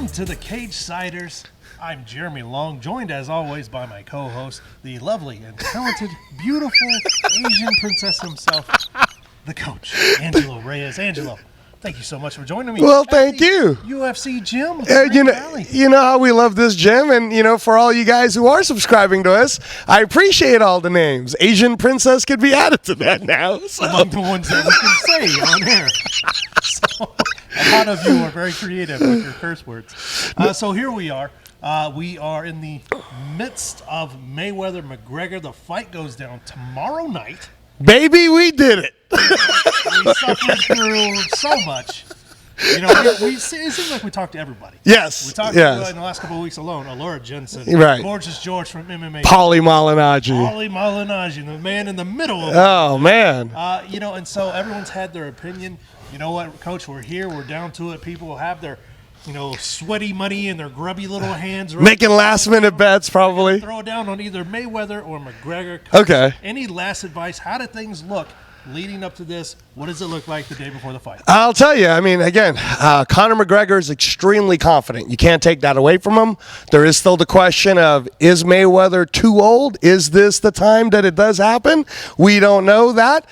Welcome to the Cagesiders. I'm Jeremy Long, joined as always by my co-host, the lovely and talented, beautiful Asian princess himself, the coach, Angelo Reyes. Angelo, thank you so much for joining me. Well, thank you. UFC gym. You know how we love this gym, and for all you guys who are subscribing to us, I appreciate all the names. Asian princess could be added to that now. So. Among the ones that we can say on air. So, a lot of you are very creative with your curse words. So here we are. We are in the midst of Mayweather-McGregor. The fight goes down tomorrow night. Baby, we did it. We suffered through so much. It seems like we talked to everybody. Yes. We talked to, in the last couple of weeks alone, Allura Jensen, right. Gorgeous George from MMA. Paulie Malignaggi, the man in the middle of it. Oh, man. And so everyone's had their opinion. You know what, Coach, we're here. We're down to it. People will have their sweaty money in their grubby little hands. Making last-minute bets, probably. Throw it down on either Mayweather or McGregor. Coach, okay. Any last advice? How did things look leading up to this? What does it look like the day before the fight? I'll tell you. Again, Conor McGregor is extremely confident. You can't take that away from him. There is still the question of, is Mayweather too old? Is this the time that it does happen? We don't know that.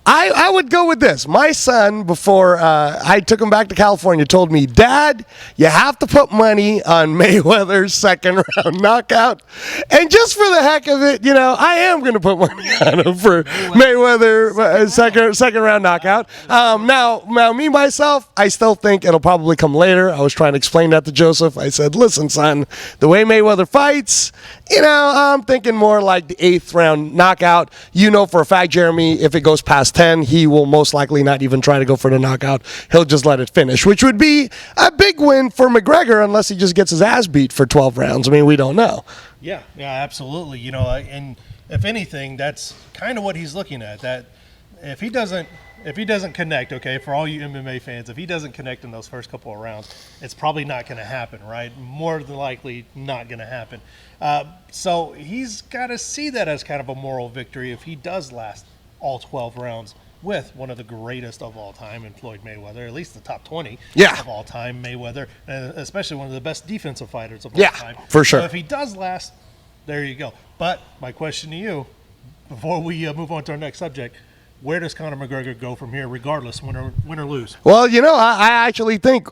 I would go with this. My son, before I took him back to California, told me, Dad, you have to put money on Mayweather's second-round knockout. And just for the heck of it, I am going to put money on him for Mayweather second-round knockout. Now, me, myself, I still think it'll probably come later. I was trying to explain that to Joseph. I said, listen, son, the way Mayweather fights, I'm thinking more like the 8th-round knockout. For a fact, Jeremy, if it goes past 10, he will most likely not even try to go for the knockout. He'll just let it finish, which would be a big win for McGregor unless he just gets his ass beat for 12 rounds. We don't know. Yeah, absolutely. And if anything, that's kind of what he's looking at. That if he doesn't connect, okay, for all you MMA fans, if he doesn't connect in those first couple of rounds, it's probably not going to happen, right? More than likely not going to happen. So he's got to see that as kind of a moral victory if he does last all 12 rounds with one of the greatest of all time in Floyd Mayweather, at least the top 20 of all time, Mayweather, and especially one of the best defensive fighters of all time. Yeah, for sure. So if he does last, there you go. But my question to you, before we move on to our next subject, where does Conor McGregor go from here, regardless, win or lose? Well, I actually think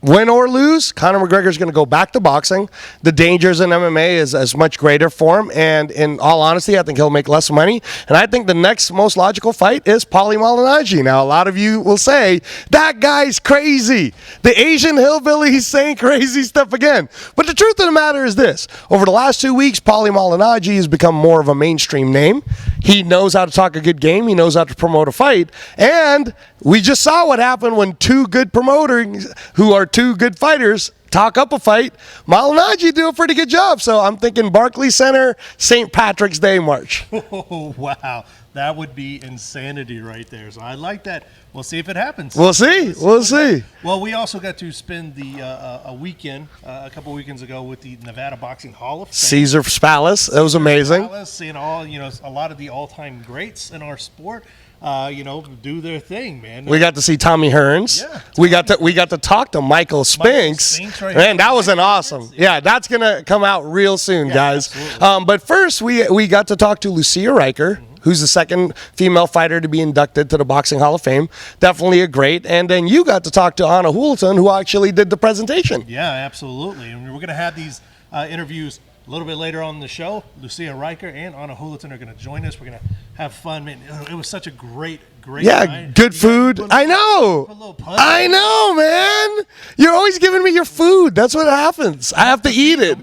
win or lose, Conor McGregor is going to go back to boxing. The dangers in MMA is much greater for him, and in all honesty, I think he'll make less money. And I think the next most logical fight is Paulie Malignaggi. Now, a lot of you will say, that guy's crazy. The Asian hillbilly, he's saying crazy stuff again. But the truth of the matter is this. Over the last 2 weeks, Paulie Malignaggi has become more of a mainstream name. He knows how to talk a good game. He knows how to promote a fight. And we just saw what happened when two good promoters who are two good fighters talk up a fight. Malignaggi do a pretty good job. So I'm thinking Barclays Center, St. Patrick's Day March. Oh, wow. That would be insanity right there. So I like that. We'll see if it happens. We'll see. Well, we also got to spend a weekend, a couple weekends ago, with the Nevada Boxing Hall of Fame. Caesar Palace. It was amazing. Seeing a lot of the all-time greats in our sport. Do their thing, man. We got to see Tommy Hearns. Yeah, we got to talk to Michael Spinks. Right, man, that was an awesome. Yeah, that's gonna come out real soon, guys. But first, we got to talk to Lucia Rijker, who's the second female fighter to be inducted to the Boxing Hall of Fame. Definitely a great. And then you got to talk to Anna Julaton, who actually did the presentation. Yeah, absolutely. And we're gonna have these interviews a little bit later on in the show. Lucia Rijker and Anna Julaton are going to join us. We're going to have fun. Man, it was such a great night. Good food. I know, man. You're always giving me your food. That's what happens. I have to eat it.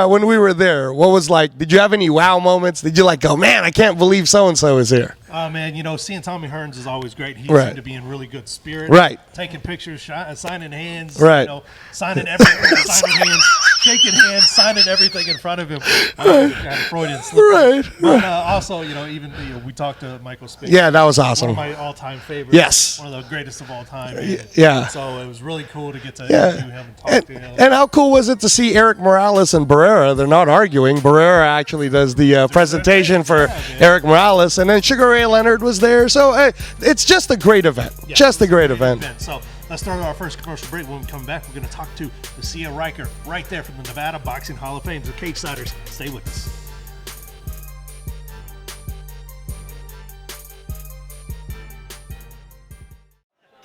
When we were there, what was like? Did you have any wow moments? Did you go, man, I can't believe so and so is here? Man, seeing Tommy Hearns is always great. He seemed to be in really good spirit. Right. Taking pictures, signing hands. Right. Signing everything. Signing hands. shaking hands, signing everything in front of him. Kind of Freudian slip. Right. But also, even we talked to Michael Spick. Yeah, that was One awesome. of my all-time favorites. Yes. One of the greatest of all time. And Yeah. so it was really cool to get to interview him and talk to him. And how cool was it to see Eric Morales and Barrera? They're not arguing. Barrera actually does the presentation for Eric Morales, and then Sugar Ray Leonard was there. So hey, it's just a great event. Yeah, Just a great event. So let's start our first commercial break. When we come back, we're going to talk to Lucia Rijker right there from the Nevada Boxing Hall of Fame. So Cagesiders, stay with us.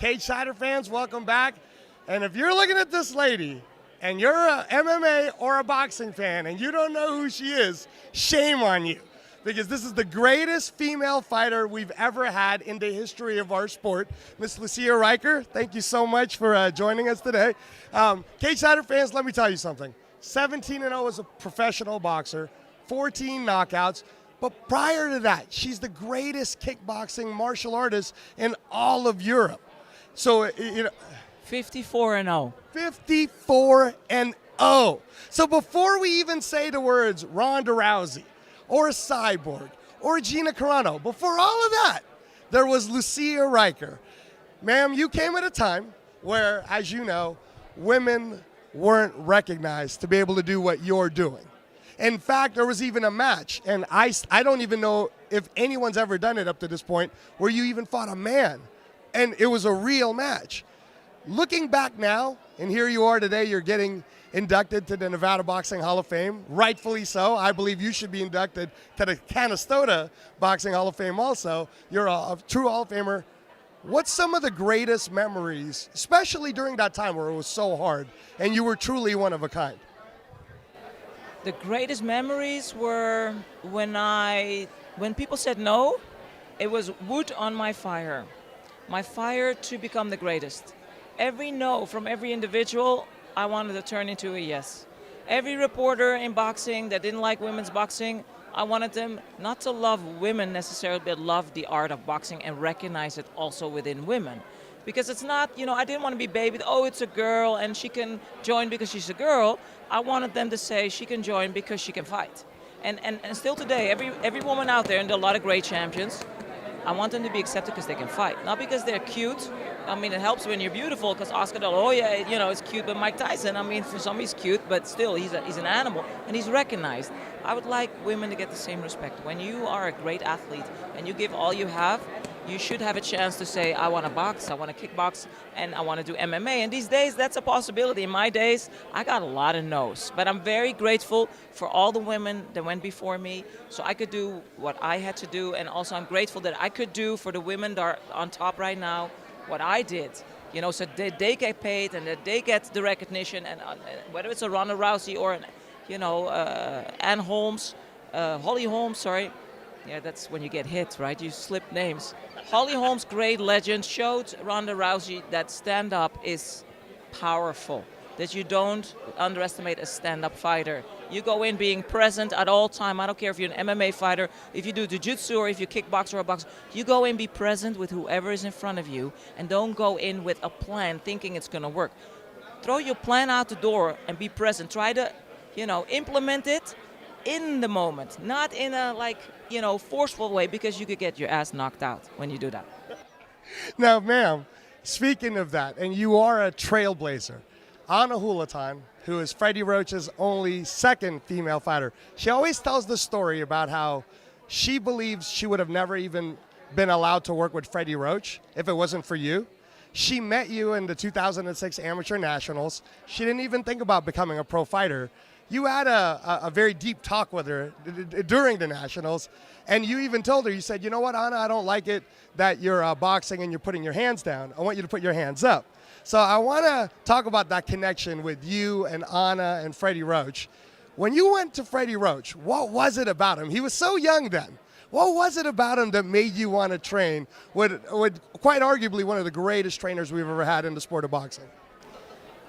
Cagesider fans, welcome back. And if you're looking at this lady and you're a MMA or a boxing fan and you don't know who she is, shame on you. Because this is the greatest female fighter we've ever had in the history of our sport. Miss Lucia Rijker, thank you so much for joining us today. Cagesider fans, let me tell you something. 17-0 as a professional boxer, 14 knockouts. But prior to that, she's the greatest kickboxing martial artist in all of Europe. So, 54-0. 54-0. So before we even say the words Ronda Rousey or Cyborg or Gina Carano, before all of that, there was Lucia Rijker. Ma'am, you came at a time where, as you know, women weren't recognized to be able to do what you're doing. In fact, there was even a match, and I don't even know if anyone's ever done it up to this point, where you even fought a man, and it was a real match. Looking back now, and here you are today, you're getting inducted to the Nevada Boxing Hall of Fame, rightfully so. I believe you should be inducted to the Canastota Boxing Hall of Fame also. You're a true Hall of Famer. What's some of the greatest memories, especially during that time where it was so hard, and you were truly one of a kind? The greatest memories were when people said no, it was wood on my fire to become the greatest. Every no from every individual, I wanted to turn into a yes. Every reporter in boxing that didn't like women's boxing, I wanted them not to love women necessarily, but love the art of boxing and recognize it also within women. Because it's not, I didn't want to be babied, oh, it's a girl and she can join because she's a girl. I wanted them to say she can join because she can fight. And still today, every woman out there, and there are a lot of great champions, I want them to be accepted because they can fight, not because they're cute. I mean, it helps when you're beautiful, because Oscar De La Hoya, is cute, but Mike Tyson, for some he's cute, but still, he's an animal, and he's recognized. I would like women to get the same respect. When you are a great athlete and you give all you have, you should have a chance to say, I want to box, I want to kickbox, and I want to do MMA. And these days, that's a possibility. In my days, I got a lot of no's. But I'm very grateful for all the women that went before me, so I could do what I had to do. And also, I'm grateful that I could do for the women that are on top right now what I did. So they get paid and that they get the recognition. And whether it's a Ronda Rousey or Ann Holmes, Holly Holmes, sorry. Yeah, that's when you get hit, right? You slip names. Holly Holmes, great legend, showed Ronda Rousey that stand-up is powerful, that you don't underestimate a stand-up fighter. You go in being present at all time. I don't care if you're an MMA fighter, if you do jiu-jitsu, or if you kickbox or a boxer. You go in, be present with whoever is in front of you, and don't go in with a plan thinking it's going to work. Throw your plan out the door and be present. Try to, implement it in the moment, not in a forceful way, because you could get your ass knocked out when you do that. Now, ma'am, speaking of that, and you are a trailblazer, Anna Julaton, who is Freddie Roach's only second female fighter, she always tells the story about how she believes she would have never even been allowed to work with Freddie Roach if it wasn't for you. She met you in the 2006 Amateur Nationals. She didn't even think about becoming a pro fighter. You had a very deep talk with her during the Nationals, and you even told her, you said, you know what, Anna, I don't like it that you're boxing and you're putting your hands down. I want you to put your hands up. So I want to talk about that connection with you and Anna and Freddie Roach. When you went to Freddie Roach, what was it about him? He was so young then. What was it about him that made you want to train with quite arguably one of the greatest trainers we've ever had in the sport of boxing?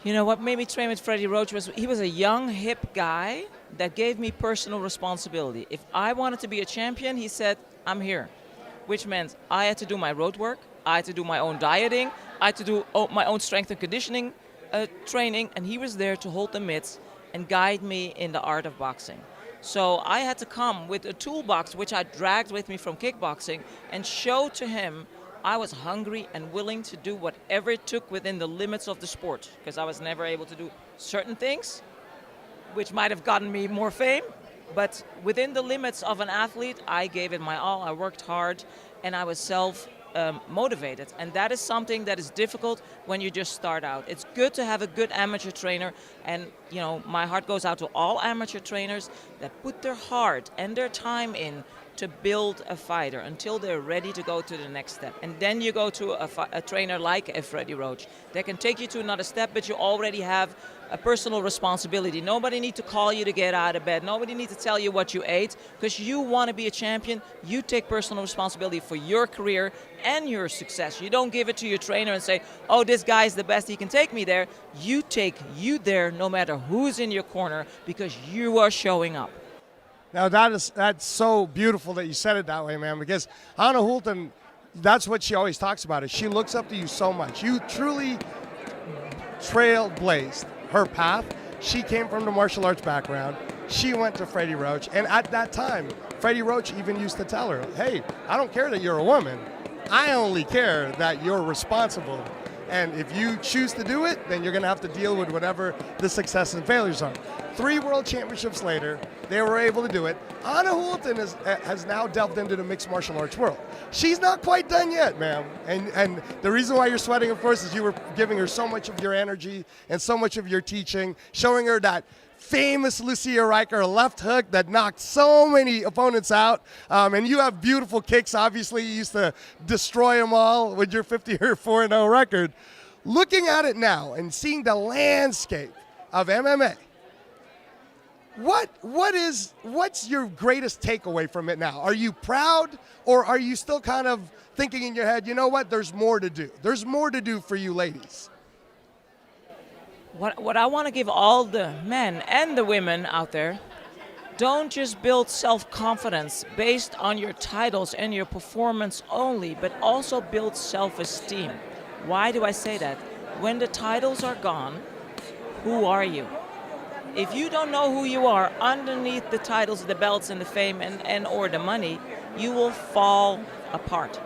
What made me train with Freddie Roach was he was a young, hip guy that gave me personal responsibility. If I wanted to be a champion, he said, I'm here, which meant I had to do my road work, I had to do my own dieting, I had to do my own strength and conditioning training, and he was there to hold the mitts and guide me in the art of boxing. So I had to come with a toolbox which I dragged with me from kickboxing and show to him I was hungry and willing to do whatever it took within the limits of the sport, because I was never able to do certain things which might have gotten me more fame. But within the limits of an athlete, I gave it my all. I worked hard, and I was motivated. And that is something that is difficult when you just start out. It's good to have a good amateur trainer. And, you know, my heart goes out to all amateur trainers that put their heart and their time in to build a fighter until they're ready to go to the next step. And then you go to a trainer like a Freddie Roach that can take you to another step, but you already have a personal responsibility. Nobody needs to call you to get out of bed. Nobody needs to tell you what you ate, because you want to be a champion. You take personal responsibility for your career and your success. You don't give it to your trainer and say, oh, this guy's the best, he can take me there. You take you there no matter who's in your corner, because you are showing up. Now that's so beautiful that you said it that way, man, because Anna Hulten, that's what she always talks about, is she looks up to you so much. You truly trailblazed her path. She came from the martial arts background. She went to Freddie Roach, and at that time, Freddie Roach even used to tell her, hey, I don't care that you're a woman. I only care that you're responsible. And if you choose to do it, then you're going to have to deal with whatever the success and failures are. 3 world championships later, they were able to do it. Anna Hulten has now delved into the mixed martial arts world. She's not quite done yet, ma'am. And the reason why you're sweating, of course, is you were giving her so much of your energy and so much of your teaching, showing her that famous Lucia Rijker left hook that knocked so many opponents out. And you have beautiful kicks. Obviously, you used to destroy them all with your 54-0 record. Looking at it now and seeing the landscape of MMA, what's your greatest takeaway from it now? Are you proud, or are you still kind of thinking in your head, you know what, there's more to do? There's more to do for you ladies. What I want to give all the men and the women out there, don't just build self-confidence based on your titles and your performance only, but also build self-esteem. Why do I say that? When the titles are gone, who are you? If you don't know who you are underneath the titles, the belts, and the fame and or the money, you will fall apart,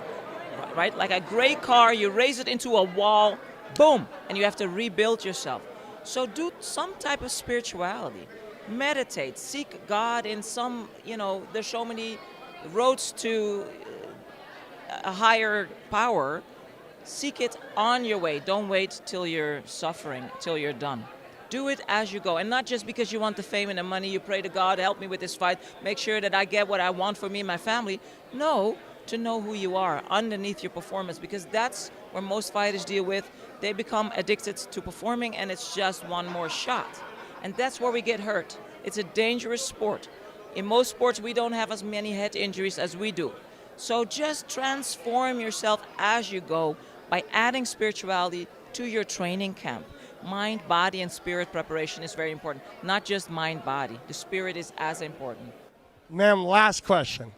right? Like a great car, you raise it into a wall, boom, and you have to rebuild yourself. So do some type of spirituality. Meditate, seek God in some, there's so many roads to a higher power. Seek it on your way. Don't wait till you're suffering, till you're done. Do it as you go, and not just because you want the fame and the money. You pray to God, help me with this fight, make sure that I get what I want for me and my family. No, to know who you are underneath your performance, because that's where most fighters deal with. They become addicted to performing, and it's just one more shot. And that's where we get hurt. It's a dangerous sport. In most sports, we don't have as many head injuries as we do. So just transform yourself as you go by adding spirituality to your training camp. Mind, body, and spirit preparation is very important. Not just mind, body. The spirit is as important. Ma'am, last question.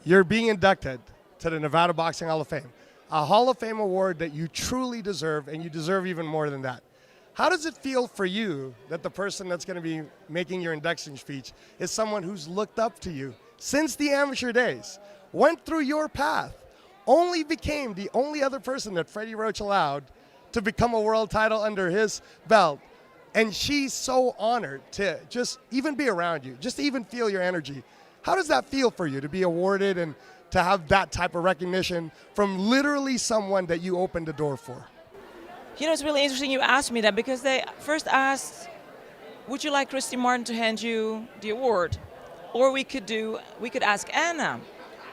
You're being inducted to the Nevada Boxing Hall of Fame, a Hall of Fame award that you truly deserve, and you deserve even more than that. How does it feel for you that the person that's going to be making your induction speech is someone who's looked up to you since the amateur days, went through your path, only became the only other person that Freddie Roach allowed to become a world title under his belt, and she's so honored to just even be around you, just to even feel your energy? How does that feel for you to be awarded and to have that type of recognition from literally someone that you opened the door for? It's really interesting you asked me that, because they first asked, would you like Christy Martin to hand you the award? Or we could ask Anna.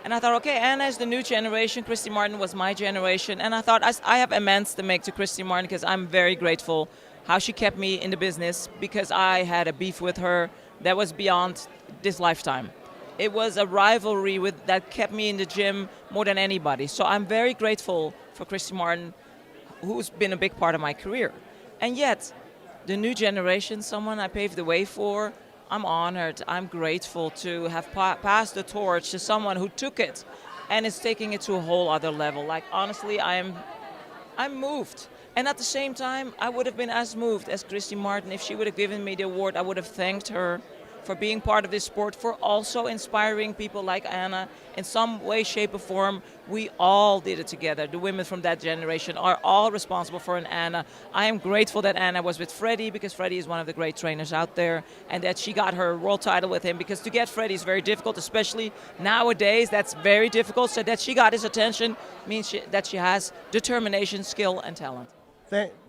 And I thought, okay, Anna is the new generation. Christy Martin was my generation. And I thought, I have amends to make to Christy Martin, because I'm very grateful how she kept me in the business, because I had a beef with her that was beyond this lifetime. It was a rivalry that kept me in the gym more than anybody. So I'm very grateful for Christy Martin, who's been a big part of my career. And yet, the new generation, someone I paved the way for, I'm honored, I'm grateful to have passed the torch to someone who took it and is taking it to a whole other level. Like, honestly, I'm moved. And at the same time, I would have been as moved as Christy Martin. If she would have given me the award, I would have thanked her for being part of this sport, for also inspiring people like Anna in some way, shape, or form. We all did it together. The women from that generation are all responsible for an Anna. I am grateful that Anna was with Freddie, because Freddie is one of the great trainers out there, and that she got her world title with him, because to get Freddie is very difficult, especially nowadays. That's very difficult. So that she got his attention means that she has determination, skill, and talent.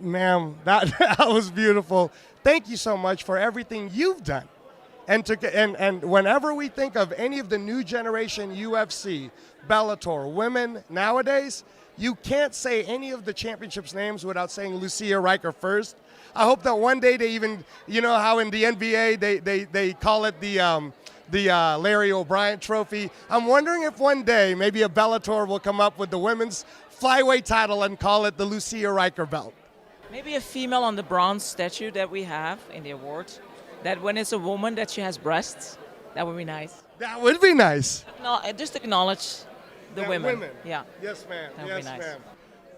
Ma'am, that was beautiful. Thank you so much for everything you've done. And whenever we think of any of the new generation UFC, Bellator, women nowadays, you can't say any of the championships names without saying Lucia Rijker first. I hope that one day they even, you know how in the NBA they call it the Larry O'Brien Trophy. I'm wondering if one day maybe a Bellator will come up with the women's flyweight title and call it the Lucia Rijker belt. Maybe a female on the bronze statue that we have in the awards. That when it's a woman, that she has breasts. That would be nice. That would be nice. No, just acknowledge the women. Yeah. Yes, ma'am. That would be nice. Ma'am.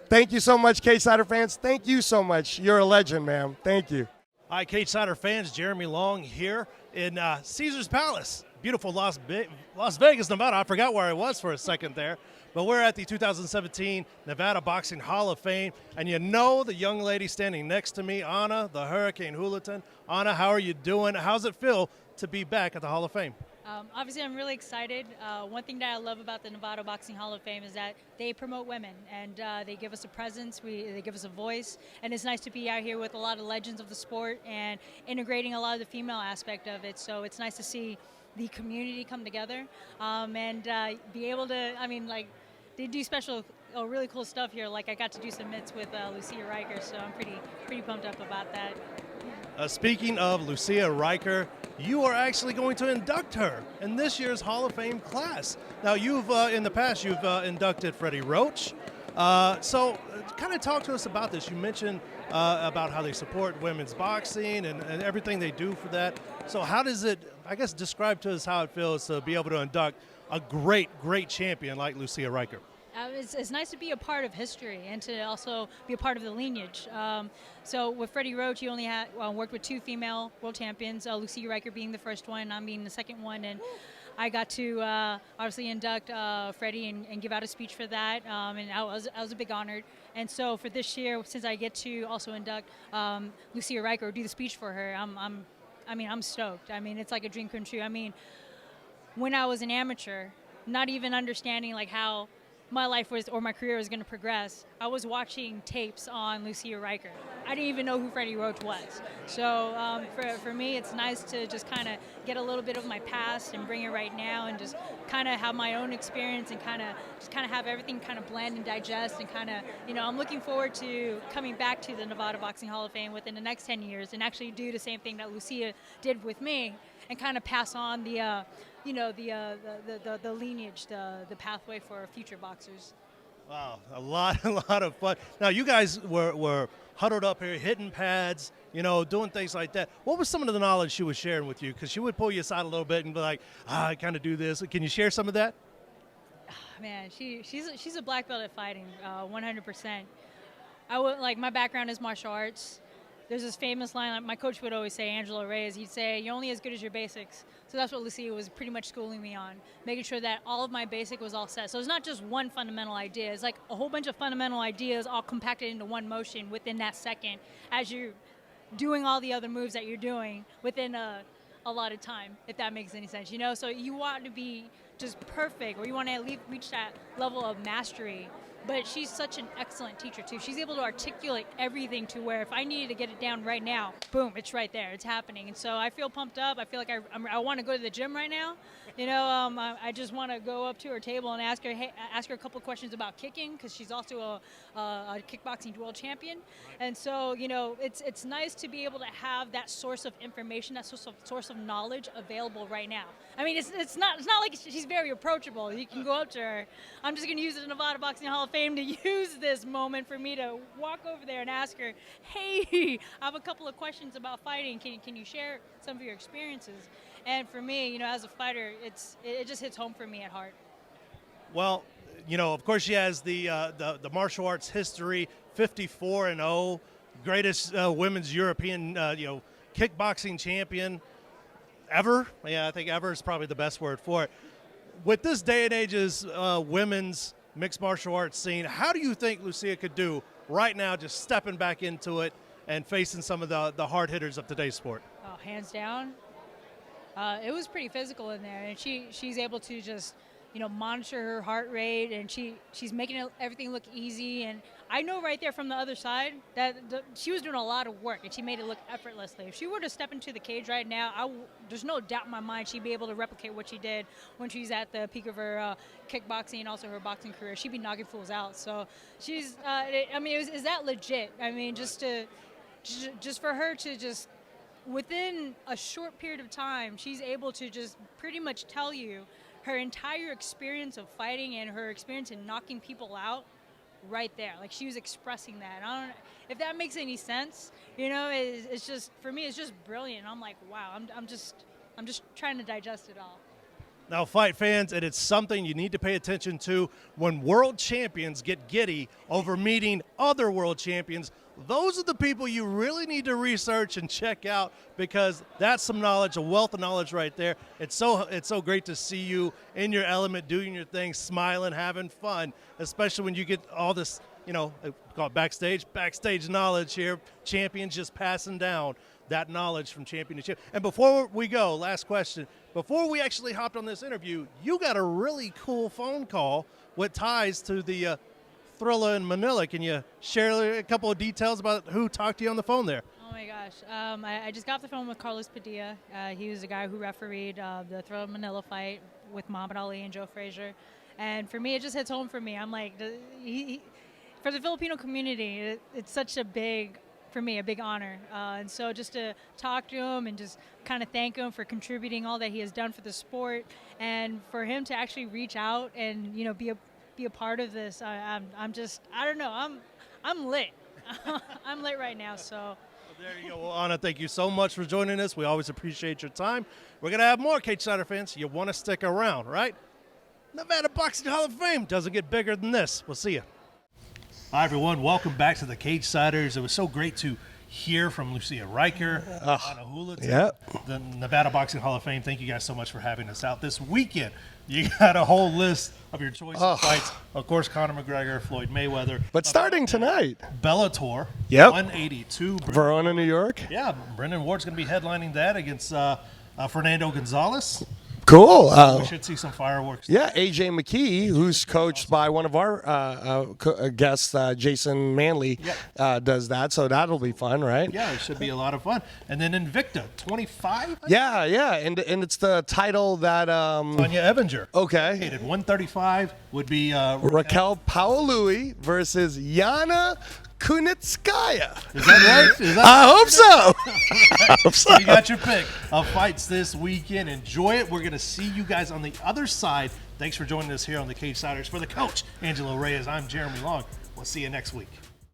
Thank you so much, Cagesider fans. Thank you so much. You're a legend, ma'am. Thank you. Hi, Cagesider fans. Jeremy Long here in Caesar's Palace. Beautiful Las Vegas, Nevada. I forgot where I was for a second there. But we're at the 2017 Nevada Boxing Hall of Fame. And you know the young lady standing next to me, Anna, the Hurricane Julaton. Anna, how are you doing? How's it feel to be back at the Hall of Fame? Obviously, I'm really excited. One thing that I love about the Nevada Boxing Hall of Fame is that they promote women, and they give us a presence, they give us a voice, and it's nice to be out here with a lot of legends of the sport and integrating a lot of the female aspect of it. So it's nice to see the community come together and be able to, they do really cool stuff here. Like I got to do some mitts with Lucia Rijker, so I'm pretty pumped up about that. Speaking of Lucia Rijker, you are actually going to induct her in this year's Hall of Fame class. Now, you've in the past you've inducted Freddie Roach. So, kind of talk to us about this. You mentioned about how they support women's boxing and everything they do for that. So, how does it? I guess describe to us how it feels to be able to induct a great champion like Lucia Rijker. It's nice to be a part of history and to also be a part of the lineage. So with Freddie Roach, he only had worked with 2 female world champions, Lucia Rijker being the first one, I'm being the second one, and I got to obviously induct Freddie and give out a speech for that, and I was a big honored. And so for this year, since I get to also induct Lucia Rijker or do the speech for her, I'm stoked. It's like a dream come true. When I was an amateur, not even understanding like how my life was or my career was going to progress, I was watching tapes on Lucia Rijker. I didn't even know who Freddie Roach was. So for me, it's nice to just kind of get a little bit of my past and bring it right now and just kind of have my own experience and kind of have everything kind of blend and digest and kind of, I'm looking forward to coming back to the Nevada Boxing Hall of Fame within the next 10 years and actually do the same thing that Lucia did with me and kind of pass on the the lineage, the pathway for future boxers. Wow, a lot of fun. Now, you guys were huddled up here, hitting pads, doing things like that. What was some of the knowledge she was sharing with you? Because she would pull you aside a little bit and be like, I kind of do this. Can you share some of that? Man, she's a black belt at fighting, 100%. My background is martial arts. There's this famous line my coach would always say, Angelo Reyes, he'd say, you're only as good as your basics. So that's what Lucia was pretty much schooling me on, making sure that all of my basic was all set. So it's not just one fundamental idea. It's like a whole bunch of fundamental ideas all compacted into one motion within that second as you're doing all the other moves that you're doing within a lot of time, if that makes any sense. So you want to be just perfect, or you want to at least reach that level of mastery. But she's such an excellent teacher, too. She's able to articulate everything to where if I needed to get it down right now, boom, it's right there. It's happening. And so I feel pumped up. I feel like I want to go to the gym right now. I just want to go up to her table and ask her a couple of questions about kicking, because she's also a kickboxing world champion. And so, it's nice to be able to have that source of information, that source of knowledge available right now. It's not like she's very approachable. You can go up to her. I'm just going to use the Nevada Boxing Hall of Fame to use this moment for me to walk over there and ask her, hey, I have a couple of questions about fighting. Can you share some of your experiences? And for me, as a fighter, it just hits home for me at heart. Well, of course, she has the martial arts history, 54-0, greatest women's European, kickboxing champion ever. Yeah, I think ever is probably the best word for it. With this day and age's women's mixed martial arts scene, how do you think Lucia could do right now, just stepping back into it and facing some of the hard hitters of today's sport? Oh, hands down. It was pretty physical in there, and she's able to just monitor her heart rate, and she's making everything look easy. And I know right there from the other side that she was doing a lot of work, and she made it look effortlessly. If she were to step into the cage right now, there's no doubt in my mind she'd be able to replicate what she did when she's at the peak of her kickboxing and also her boxing career. She'd be knocking fools out. So she's, is that legit? I mean, just for her to just, within a short period of time, she's able to just pretty much tell you her entire experience of fighting and her experience in knocking people out right there. Like, she was expressing that. I don't know if that makes any sense. It's just, for me, it's just brilliant. I'm like, wow, I'm just trying to digest it all. Now, fight fans, and it's something you need to pay attention to when world champions get giddy over meeting other world champions. Those are the people you really need to research and check out, because that's some knowledge, a wealth of knowledge right there. It's so great to see you in your element, doing your thing, smiling, having fun, especially when you get all this, call it backstage knowledge here, champions just passing down that knowledge from champion to champion. And before we go, last question, before we actually hopped on this interview, you got a really cool phone call with ties to the Thrilla in Manila. Can you share a couple of details about who talked to you on the phone there? Oh my gosh. I just got off the phone with Carlos Padilla. He was the guy who refereed the Thrilla Manila fight with Muhammad Ali and Joe Frazier. And for me, it just hits home for me. I'm like, for the Filipino community, it's such a big honor. And so just to talk to him and just kind of thank him for contributing all that he has done for the sport, and for him to actually reach out and, be a part of this. I'm just, I don't know. I'm lit. I'm lit right now. So. Well, there you go. Well, Anna, thank you so much for joining us. We always appreciate your time. We're going to have more Cagesider fans. You want to stick around, right? Nevada Boxing Hall of Fame doesn't get bigger than this. We'll see you. Hi, everyone. Welcome back to the Cagesiders. It was so great to hear from Lucia Rijker, Anna Julaton, the Nevada Boxing Hall of Fame. Thank you guys so much for having us out this weekend. You got a whole list of your choice of fights. Of course, Conor McGregor, Floyd Mayweather. But starting tonight, Bellator, Yep. 182. Verona, New York. Yeah, Brendan Ward's going to be headlining that against Fernando Gonzalez. Cool. We should see some fireworks. Yeah, AJ McKee, who's coached by one of our guests, Jason Manley, does that. So that'll be fun, right? Yeah, it should be a lot of fun. And then Invicta, 25? Yeah, and it's the title that Tonya Evinger. Okay. 135 would be Raquel Paolui versus Yana Kunitskaya. Is that right? I hope so. I hope so. You got your pick of fights this weekend. Enjoy it. We're going to see you guys on the other side. Thanks for joining us here on the Cagesiders. For the coach, Angelo Reyes, I'm Jeremy Long. We'll see you next week.